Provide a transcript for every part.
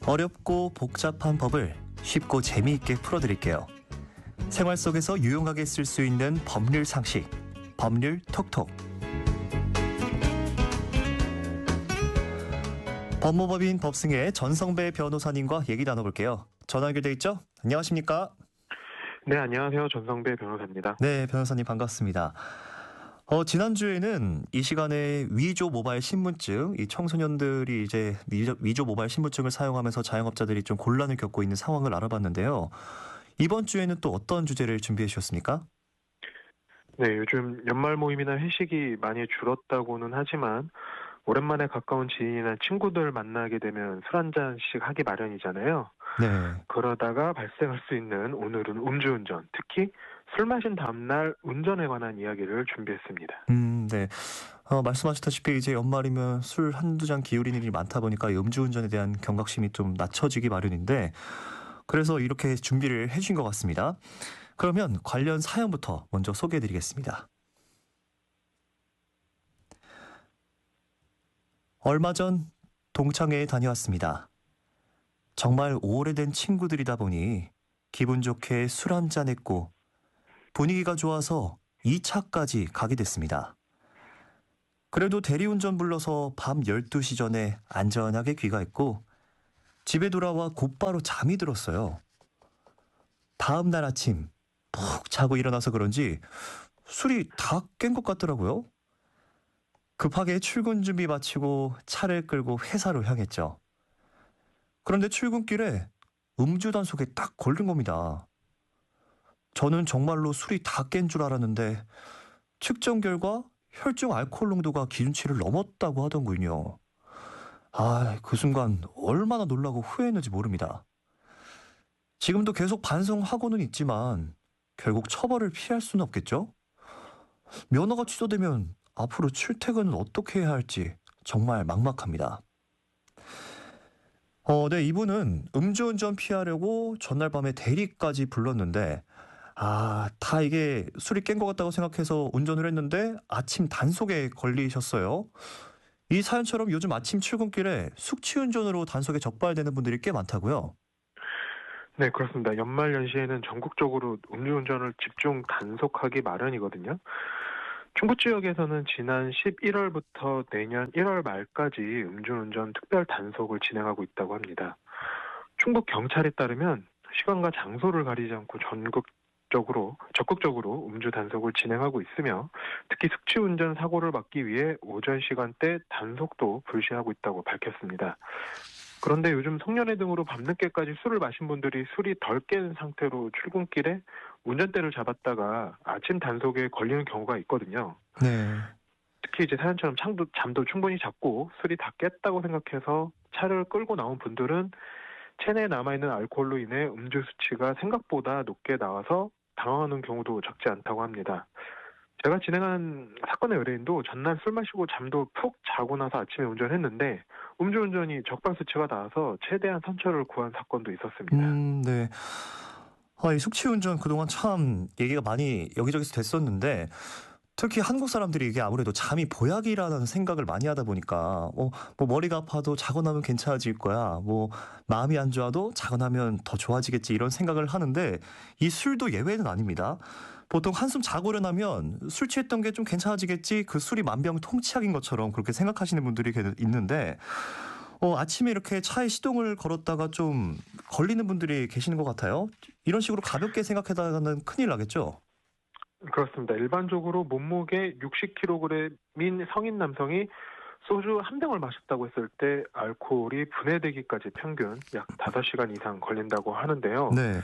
어렵고 복잡한 법을 쉽고 재미있게 풀어드릴게요. 생활 속에서 유용하게 쓸 수 있는 법률 상식, 법률 톡톡. 법무법인 법승의 전성배 변호사님과 얘기 나눠볼게요. 전화 연결돼 있죠? 안녕하십니까? 네, 안녕하세요. 전성배 변호사입니다. 네, 변호사님 반갑습니다. 지난주에는 이 시간에 위조 모바일 신분증, 이 청소년들이 이제 위조 모바일 신분증을 사용하면서 자영업자들이 좀 곤란을 겪고 있는 상황을 알아봤는데요. 이번 주에는 또 어떤 주제를 준비해 주셨습니까? 네, 요즘 연말 모임이나 회식이 많이 줄었다고는 하지만 오랜만에 가까운 지인이나 친구들 만나게 되면 술 한 잔씩 하기 마련이잖아요. 네. 그러다가 발생할 수 있는 오늘은 음주운전, 특히 술 마신 다음날 운전에 관한 이야기를 준비했습니다. 네. 말씀하셨다시피 이제 연말이면 술 한두 잔 기울이는 일이 많다 보니까 이 음주운전에 대한 경각심이 좀 낮춰지기 마련인데, 그래서 이렇게 준비를 해주신 것 같습니다. 그러면 관련 사연부터 먼저 소개해드리겠습니다. 얼마 전 동창회에 다녀왔습니다. 정말 오래된 친구들이다 보니 기분 좋게 술 한잔 했고 분위기가 좋아서 2차까지 가게 됐습니다. 그래도 대리운전 불러서 밤 12시 전에 안전하게 귀가했고 집에 돌아와 곧바로 잠이 들었어요. 다음 날 아침 푹 자고 일어나서 그런지 술이 다 깬 것 같더라고요. 급하게 출근 준비 마치고 차를 끌고 회사로 향했죠. 그런데 출근길에 음주 단속에 딱 걸린 겁니다. 저는 정말로 술이 다 깬 줄 알았는데 측정 결과 혈중 알코올 농도가 기준치를 넘었다고 하더군요. 그 순간 얼마나 놀라고 후회했는지 모릅니다. 지금도 계속 반성하고는 있지만 결국 처벌을 피할 수는 없겠죠? 면허가 취소되면 앞으로 출퇴근은 어떻게 해야 할지 정말 막막합니다. 네, 이분은 음주운전 피하려고 전날 밤에 대리까지 불렀는데 다 이게 술이 깬 것 같다고 생각해서 운전을 했는데 아침 단속에 걸리셨어요. 이 사연처럼 요즘 아침 출근길에 숙취운전으로 단속에 적발되는 분들이 꽤 많다고요. 네, 그렇습니다. 연말 연시에는 전국적으로 음주운전을 집중 단속하기 마련이거든요. 충북 지역에서는 지난 11월부터 내년 1월 말까지 음주운전 특별 단속을 진행하고 있다고 합니다. 충북 경찰에 따르면 시간과 장소를 가리지 않고 적극적으로 음주 단속을 진행하고 있으며 특히 숙취운전 사고를 막기 위해 오전 시간대 단속도 불시하고 있다고 밝혔습니다. 그런데 요즘 송년회 등으로 밤늦게까지 술을 마신 분들이 술이 덜 깬 상태로 출근길에 운전대를 잡았다가 아침 단속에 걸리는 경우가 있거든요. 네. 특히 이제 사연처럼 잠도 충분히 잤고 술이 다 깼다고 생각해서 차를 끌고 나온 분들은 체내에 남아있는 알코올로 인해 음주 수치가 생각보다 높게 나와서 당황하는 경우도 적지 않다고 합니다. 제가 진행한 사건의 의뢰인도 전날 술 마시고 잠도 푹 자고 나서 아침에 운전했는데 음주운전이 적발 수치가 나와서 최대한 선처를 구한 사건도 있었습니다. 네. 이 숙취운전 그동안 참 얘기가 많이 여기저기서 됐었는데 특히 한국 사람들이 이게 아무래도 잠이 보약이라는 생각을 많이 하다 보니까 뭐 머리가 아파도 자고 나면 괜찮아질 거야. 뭐 마음이 안 좋아도 자고 나면 더 좋아지겠지 이런 생각을 하는데 이 술도 예외는 아닙니다. 보통 한숨 자고 일어나면 술 취했던 게 좀 괜찮아지겠지 그 술이 만병통치약인 것처럼 그렇게 생각하시는 분들이 있는데 아침에 이렇게 차에 시동을 걸었다가 좀 걸리는 분들이 계시는 것 같아요. 이런 식으로 가볍게 생각하다가는 큰일 나겠죠? 그렇습니다. 일반적으로 몸무게 60kg인 성인 남성이 소주 한 병을 마셨다고 했을 때 알코올이 분해되기까지 평균 약 5시간 이상 걸린다고 하는데요. 네.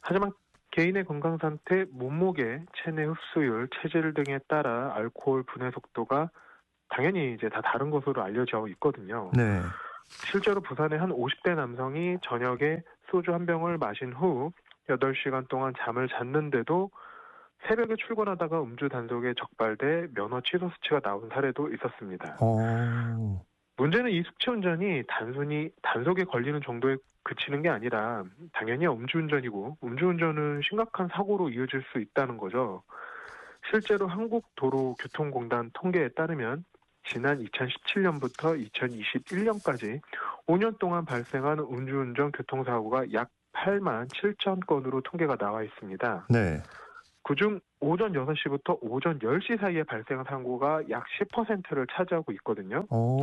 하지만 개인의 건강 상태, 몸무게, 체내 흡수율, 체질 등에 따라 알코올 분해 속도가 당연히 이제 다 다른 것으로 알려져 있거든요. 네. 실제로 부산의 한 50대 남성이 저녁에 소주 한 병을 마신 후 8시간 동안 잠을 잤는데도 새벽에 출근하다가 음주 단속에 적발돼 면허 취소 수치가 나온 사례도 있었습니다. 어. 문제는 이 숙취운전이 단순히 단속에 걸리는 정도에 그치는 게 아니라 당연히 음주운전이고 음주운전은 심각한 사고로 이어질 수 있다는 거죠. 실제로 한국도로교통공단 통계에 따르면 지난 2017년부터 2021년까지 5년 동안 발생한 음주운전 교통사고가 약 8만 7천 건으로 통계가 나와 있습니다. 네. 그중 오전 6시부터 오전 10시 사이에 발생한 사고가 약 10%를 차지하고 있거든요. 오.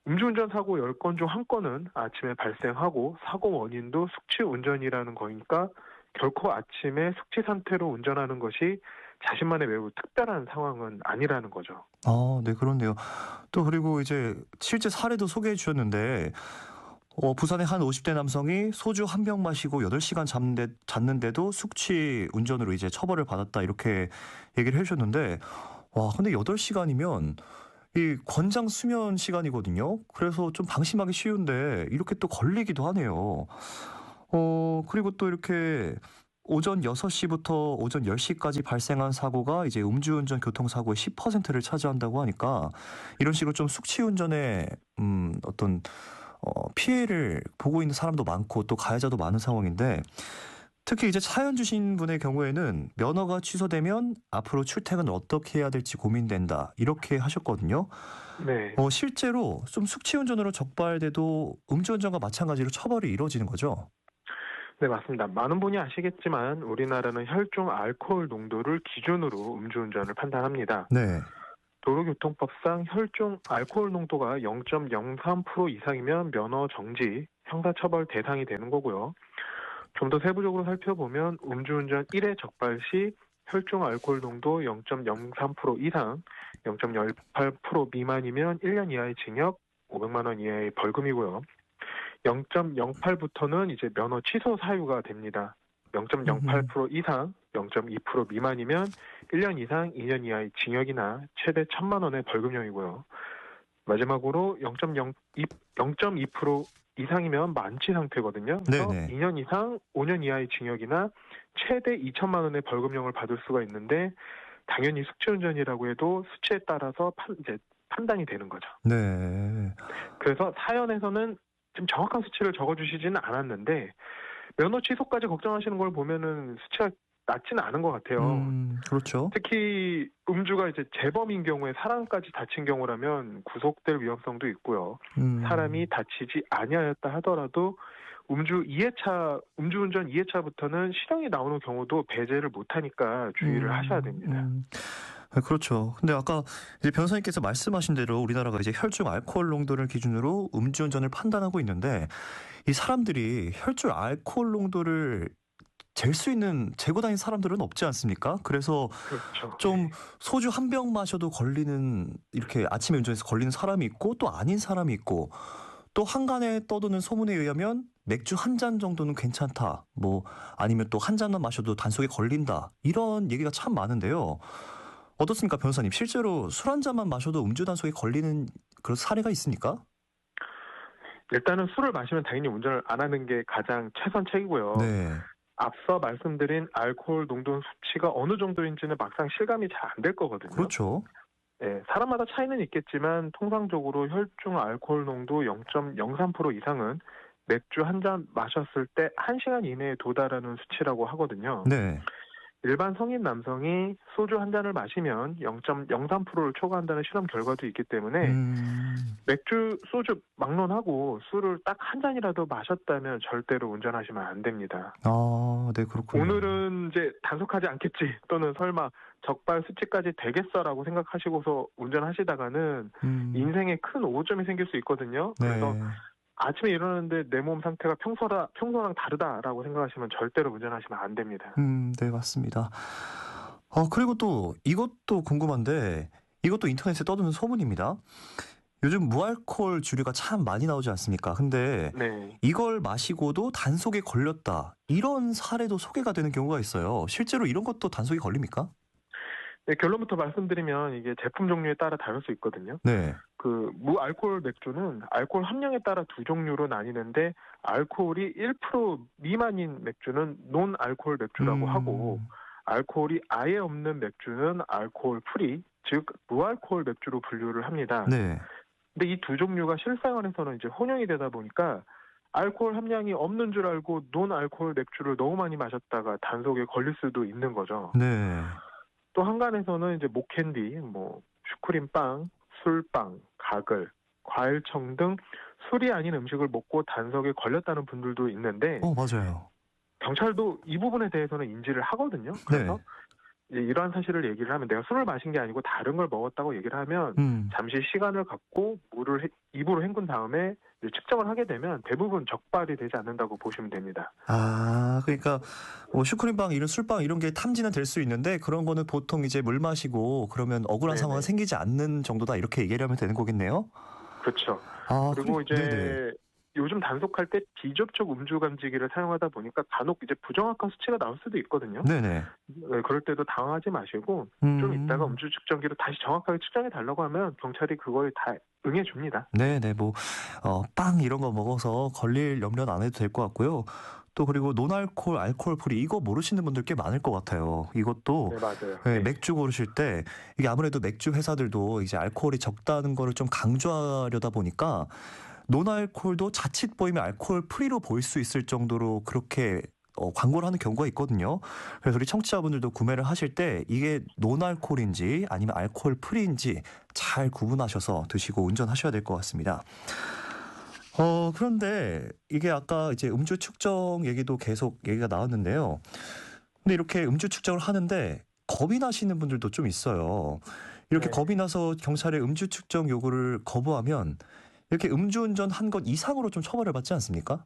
음주운전 사고 10건 중 1건은 아침에 발생하고 사고 원인도 숙취 운전이라는 거니까 결코 아침에 숙취 상태로 운전하는 것이 자신만의 매우 특별한 상황은 아니라는 거죠. 아, 네, 그렇네요. 또 그리고 이제 실제 사례도 소개해 주셨는데 부산의 한 50대 남성이 소주 한 병 마시고 8시간 잤는데도 숙취 운전으로 이제 처벌을 받았다 이렇게 얘기를 해 주셨는데 와, 근데 8시간이면 이 권장 수면 시간이거든요. 그래서 좀 방심하기 쉬운데 이렇게 또 걸리기도 하네요. 그리고 또 이렇게 오전 6시부터 오전 10시까지 발생한 사고가 이제 음주운전 교통사고의 10%를 차지한다고 하니까 이런 식으로 좀 숙취 운전에 어떤 피해를 보고 있는 사람도 많고 또 가해자도 많은 상황인데 특히 이제 사연 주신 분의 경우에는 면허가 취소되면 앞으로 출퇴근을 어떻게 해야 될지 고민된다 이렇게 하셨거든요. 네. 실제로 좀 숙취 운전으로 적발돼도 음주운전과 마찬가지로 처벌이 이루어지는 거죠? 네, 맞습니다. 많은 분이 아시겠지만 우리나라는 혈중 알코올 농도를 기준으로 음주운전을 판단합니다. 네. 도로교통법상 혈중 알코올 농도가 0.03% 이상이면 면허 정지, 형사처벌 대상이 되는 거고요. 좀 더 세부적으로 살펴보면 음주운전 1회 적발 시 혈중 알코올 농도 0.03% 이상, 0.18% 미만이면 1년 이하의 징역, 500만 원 이하의 벌금이고요. 0.08부터는 이제 면허 취소 사유가 됩니다. 음음. 0.08% 이상, 0.2% 미만이면 1년 이상 2년 이하의 징역이나 최대 1,000만 원의 벌금형이고요. 마지막으로 0.2% 이상이면 만취 상태거든요. 그래서 네네. 2년 이상 5년 이하의 징역이나 최대 2천만 원의 벌금형을 받을 수가 있는데 당연히 숙취운전이라고 해도 수치에 따라서 이제 판단이 되는 거죠. 네. 그래서 사연에서는 좀 정확한 수치를 적어주시지는 않았는데 면허 취소까지 걱정하시는 걸 보면은 수치가 낮지는 않은 것 같아요. 그렇죠. 특히 음주가 이제 재범인 경우에 사람까지 다친 경우라면 구속될 위험성도 있고요. 사람이 음. 다치지 아니하였다 하더라도 음주운전 2회차부터는 실형이 나오는 경우도 배제를 못하니까 주의를 하셔야 음. 됩니다. 음. 아, 그렇죠. 근데 아까 이제 변호사님께서 말씀하신 대로 우리나라가 이제 혈중 알코올 농도를 기준으로 음주운전을 판단하고 있는데 이 사람들이 혈중 알코올 농도를 잴 수 있는 재고 다니는 사람들은 없지 않습니까? 그래서 그렇죠. 좀 소주 한 병 마셔도 걸리는 이렇게 아침에 운전해서 걸리는 사람이 있고 또 아닌 사람이 있고 또 한간에 떠도는 소문에 의하면 맥주 한 잔 정도는 괜찮다. 뭐 아니면 또 한 잔만 마셔도 단속에 걸린다. 이런 얘기가 참 많은데요. 어떻습니까, 변호사님? 실제로 술 한 잔만 마셔도 음주 단속에 걸리는 그런 사례가 있습니까? 일단은 술을 마시면 당연히 운전을 안 하는 게 가장 최선책이고요. 네. 앞서 말씀드린 알코올 농도 수치가 어느 정도인지는 막상 실감이 잘 안 될 거거든요. 그렇죠. 예, 사람마다 차이는 있겠지만 통상적으로 혈중 알코올 농도 0.03% 이상은 맥주 한 잔 마셨을 때 1시간 이내에 도달하는 수치라고 하거든요. 네. 일반 성인 남성이 소주 한 잔을 마시면 0.03%를 초과한다는 실험 결과도 있기 때문에 음. 맥주, 소주 막론하고 술을 딱 한 잔이라도 마셨다면 절대로 운전하시면 안 됩니다. 아, 네, 그렇군요. 오늘은 이제 단속하지 않겠지 또는 설마 적발 수치까지 되겠어라고 생각하시고서 운전하시다가는 음. 인생에 큰 오점이 생길 수 있거든요. 그래서 네. 아침에 일어나는데 내 몸 상태가 평소랑 다르다라고 생각하시면 절대로 운전하시면 안 됩니다. 네, 맞습니다. 그리고 또 이것도 궁금한데 이것도 인터넷에 떠도는 소문입니다. 요즘 무알콜 주류가 참 많이 나오지 않습니까? 근데 네. 이걸 마시고도 단속에 걸렸다. 이런 사례도 소개가 되는 경우가 있어요. 실제로 이런 것도 단속에 걸립니까? 네, 결론부터 말씀드리면 이게 제품 종류에 따라 다를 수 있거든요. 네. 그 무알코올 맥주는 알코올 함량에 따라 두 종류로 나뉘는데 알코올이 1% 미만인 맥주는 논 알코올 맥주라고 하고 음. 알코올이 아예 없는 맥주는 알코올 프리, 즉 무알코올 맥주로 분류를 합니다. 네. 근데 이 두 종류가 실생활에서는 이제 혼용이 되다 보니까 알코올 함량이 없는 줄 알고 논 알코올 맥주를 너무 많이 마셨다가 단속에 걸릴 수도 있는 거죠. 네. 또 한간에서는 이제 목캔디, 뭐 슈크림빵, 술빵, 가글, 과일청 등 술이 아닌 음식을 먹고 단속에 걸렸다는 분들도 있는데 맞아요. 경찰도 이 부분에 대해서는 인지를 하거든요. 네. 그래서 이제 이러한 사실을 얘기를 하면 내가 술을 마신 게 아니고 다른 걸 먹었다고 얘기를 하면 음. 잠시 시간을 갖고 물을 입으로 헹군 다음에 이제 측정을 하게 되면 대부분 적발이 되지 않는다고 보시면 됩니다. 그러니까 뭐 슈크림빵 이런 술빵 이런 게 탐지는 될 수 있는데 그런 거는 보통 이제 물 마시고 그러면 억울한 상황은 네네. 생기지 않는 정도다 이렇게 얘기를 하면 되는 거겠네요? 그렇죠. 그리고 네네. 이제 요즘 단속할 때 비접촉 음주 감지기를 사용하다 보니까 간혹 이제 부정확한 수치가 나올 수도 있거든요. 네네. 네, 그럴 때도 당황하지 마시고 좀 이따가 음. 음주 측정기로 다시 정확하게 측정해 달라고 하면 경찰이 그걸 다 응해 줍니다. 네네. 뭐 빵 이런 거 먹어서 걸릴 염려는 안 해도 될 것 같고요. 또 그리고 노알콜, 알코올 프리 이거 모르시는 분들 꽤 많을 것 같아요. 이것도 네, 맞아요. 예, 네. 맥주 고르실 때 이게 아무래도 맥주 회사들도 이제 알코올이 적다는 거를 좀 강조하려다 보니까 노알콜도 자칫 보이면 알코올 프리로 보일 수 있을 정도로 그렇게 광고를 하는 경우가 있거든요. 그래서 우리 청취자분들도 구매를 하실 때 이게 노알콜인지 아니면 알코올 프리인지 잘 구분하셔서 드시고 운전하셔야 될 것 같습니다. 그런데 이게 아까 이제 음주 측정 얘기도 계속 얘기가 나왔는데요. 근데 이렇게 음주 측정을 하는데 겁이 나시는 분들도 좀 있어요. 이렇게 네. 겁이 나서 경찰의 음주 측정 요구를 거부하면 이렇게 음주운전 한 것 이상으로 좀 처벌을 받지 않습니까?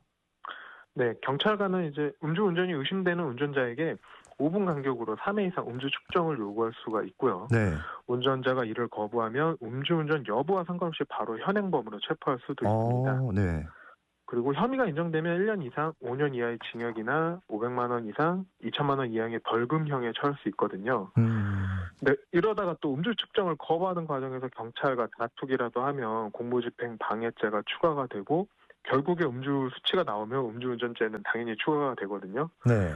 네, 경찰관은 이제 음주운전이 의심되는 운전자에게 5분 간격으로 3회 이상 음주 측정을 요구할 수가 있고요. 네. 운전자가 이를 거부하면 음주운전 여부와 상관없이 바로 현행범으로 체포할 수도 있습니다. 네. 그리고 혐의가 인정되면 1년 이상 5년 이하의 징역이나 500만 원 이상 2천만 원 이하의 벌금형에 처할 수 있거든요. 음. 네, 이러다가 또 음주 측정을 거부하는 과정에서 경찰과 다투기라도 하면 공무집행 방해죄가 추가가 되고 결국에 음주 수치가 나오면 음주운전죄는 당연히 추가가 되거든요. 네.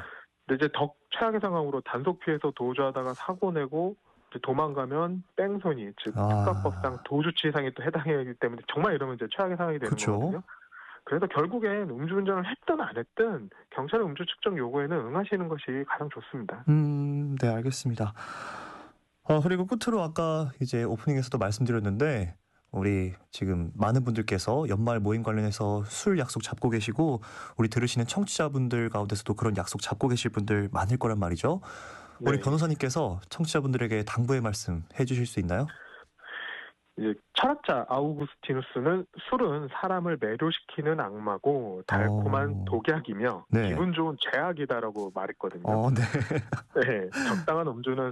근데 이제 더 최악의 상황으로 단속 피해서 도주하다가 사고 내고 이제 도망가면 뺑소니, 즉 특가법상 도주치상이 또 해당해야 하기 때문에 정말 이러면 이제 최악의 상황이 되는 그쵸. 거거든요. 그래서 결국엔 음주운전을 했든 안 했든 경찰의 음주 측정 요구에는 응하시는 것이 가장 좋습니다. 네, 알겠습니다. 그리고 끝으로 아까 이제 오프닝에서도 말씀드렸는데 우리 지금 많은 분들께서 연말 모임 관련해서 술 약속 잡고 계시고 우리 들으시는 청취자분들 가운데서도 그런 약속 잡고 계실 분들 많을 거란 말이죠. 우리 네. 변호사님께서 청취자분들에게 당부의 말씀 해주실 수 있나요? 이제 철학자 아우구스티누스는 술은 사람을 매료시키는 악마고 달콤한 독약이며 네. 기분 좋은 죄악이다라고 말했거든요. 네. 네, 적당한 음주는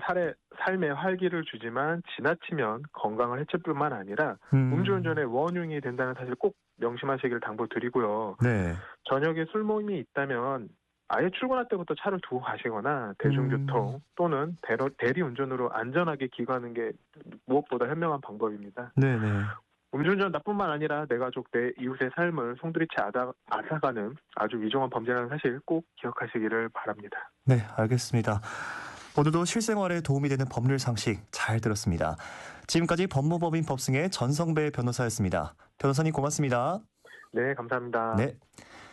삶에 활기를 주지만 지나치면 건강을 해칠 뿐만 아니라 음주운전의 원흉이 된다는 사실 꼭 명심하시길 당부드리고요. 네. 저녁에 술 모임이 있다면 아예 출근할 때부터 차를 두고 가시거나 대중교통 또는 대리운전으로 안전하게 귀가하는 게 무엇보다 현명한 방법입니다. 네네. 음주운전 나뿐만 아니라 내 가족, 내 이웃의 삶을 송두리째 앗아가는 아주 위중한 범죄라는 사실 꼭 기억하시기를 바랍니다. 네, 알겠습니다. 오늘도 실생활에 도움이 되는 법률 상식 잘 들었습니다. 지금까지 법무법인 법승의 전성배 변호사였습니다. 변호사님 고맙습니다. 네, 감사합니다. 네.